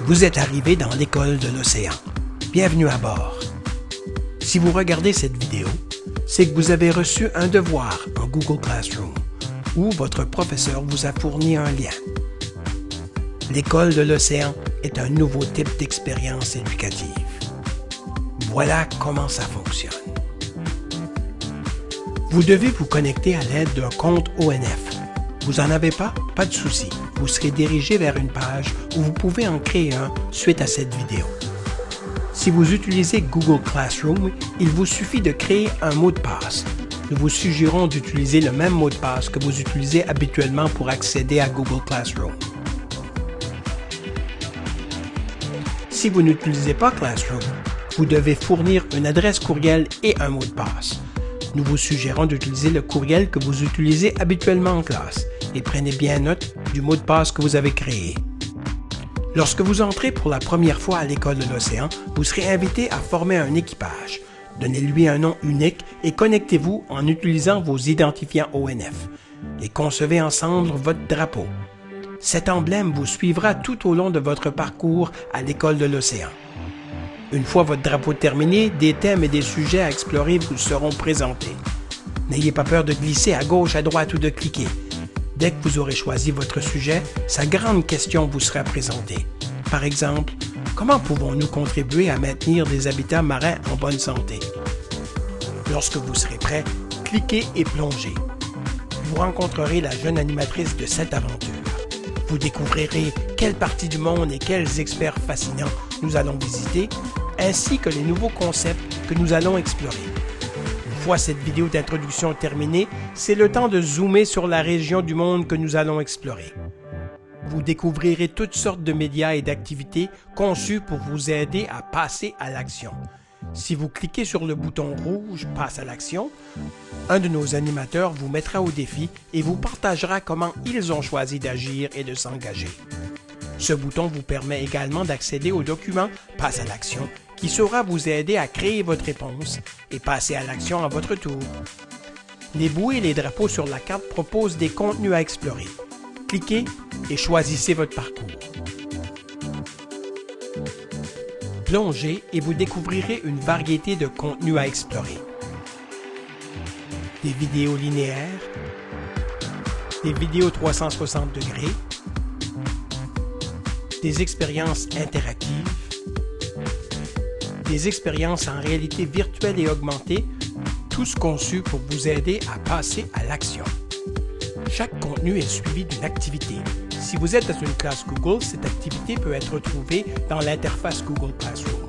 Vous êtes arrivé dans l'école de l'océan. Bienvenue à bord. Si vous regardez cette vidéo, c'est que vous avez reçu un devoir en Google Classroom où votre professeur vous a fourni un lien. L'école de l'océan est un nouveau type d'expérience éducative. Voilà comment ça fonctionne. Vous devez vous connecter à l'aide d'un compte ONF. Vous n'en avez pas? Pas de souci. Vous serez dirigé vers une page où vous pouvez en créer un suite à cette vidéo. Si vous utilisez Google Classroom, il vous suffit de créer un mot de passe. Nous vous suggérons d'utiliser le même mot de passe que vous utilisez habituellement pour accéder à Google Classroom. Si vous n'utilisez pas Classroom, vous devez fournir une adresse courriel et un mot de passe. Nous vous suggérons d'utiliser le courriel que vous utilisez habituellement en classe et prenez bien note du mot de passe que vous avez créé. Lorsque vous entrez pour la première fois à l'école de l'océan, vous serez invité à former un équipage. Donnez-lui un nom unique et connectez-vous en utilisant vos identifiants ONF et concevez ensemble votre drapeau. Cet emblème vous suivra tout au long de votre parcours à l'école de l'océan. Une fois votre drapeau terminé, des thèmes et des sujets à explorer vous seront présentés. N'ayez pas peur de glisser à gauche, à droite ou de cliquer. Dès que vous aurez choisi votre sujet, sa grande question vous sera présentée. Par exemple, comment pouvons-nous contribuer à maintenir des habitats marins en bonne santé? Lorsque vous serez prêt, cliquez et plongez. Vous rencontrerez la jeune animatrice de cette aventure. Vous découvrirez quelle partie du monde et quels experts fascinants nous allons visiter, ainsi que les nouveaux concepts que nous allons explorer. Une fois cette vidéo d'introduction terminée, c'est le temps de zoomer sur la région du monde que nous allons explorer. Vous découvrirez toutes sortes de médias et d'activités conçus pour vous aider à passer à l'action. Si vous cliquez sur le bouton rouge « Passe à l'action », un de nos animateurs vous mettra au défi et vous partagera comment ils ont choisi d'agir et de s'engager. Ce bouton vous permet également d'accéder au document « Passe à l'action » qui saura vous aider à créer votre réponse et passer à l'action à votre tour. Les bouées et les drapeaux sur la carte proposent des contenus à explorer. Cliquez et choisissez votre parcours. Plongez et vous découvrirez une variété de contenus à explorer. Des vidéos linéaires, des vidéos 360 degrés, des expériences interactives, des expériences en réalité virtuelle et augmentée, tous conçus pour vous aider à passer à l'action. Chaque contenu est suivi d'une activité. Si vous êtes dans une classe Google, cette activité peut être retrouvée dans l'interface Google Classroom.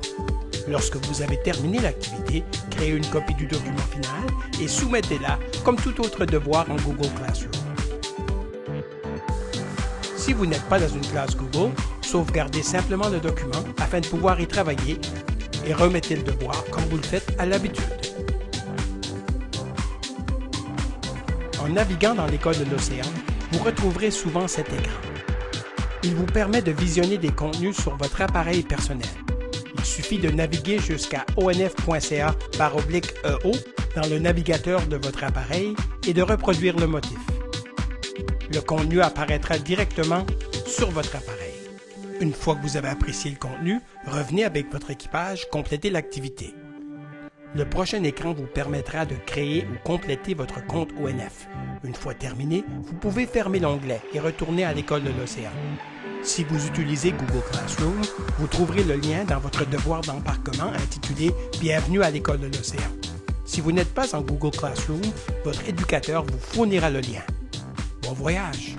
Lorsque vous avez terminé l'activité, créez une copie du document final et soumettez-la comme tout autre devoir en Google Classroom. Si vous n'êtes pas dans une classe Google, sauvegardez simplement le document afin de pouvoir y travailler et remettez le devoir comme vous le faites à l'habitude. En naviguant dans l'école de l'océan, vous retrouverez souvent cet écran. Il vous permet de visionner des contenus sur votre appareil personnel. Il suffit de naviguer jusqu'à onf.ca/EO dans le navigateur de votre appareil et de reproduire le motif. Le contenu apparaîtra directement sur votre appareil. Une fois que vous avez apprécié le contenu, revenez avec votre équipage compléter l'activité. Le prochain écran vous permettra de créer ou compléter votre compte ONF. Une fois terminé, vous pouvez fermer l'onglet et retourner à l'école de l'océan. Si vous utilisez Google Classroom, vous trouverez le lien dans votre devoir d'embarquement intitulé « Bienvenue à l'école de l'océan ». Si vous n'êtes pas en Google Classroom, votre éducateur vous fournira le lien. Bon voyage!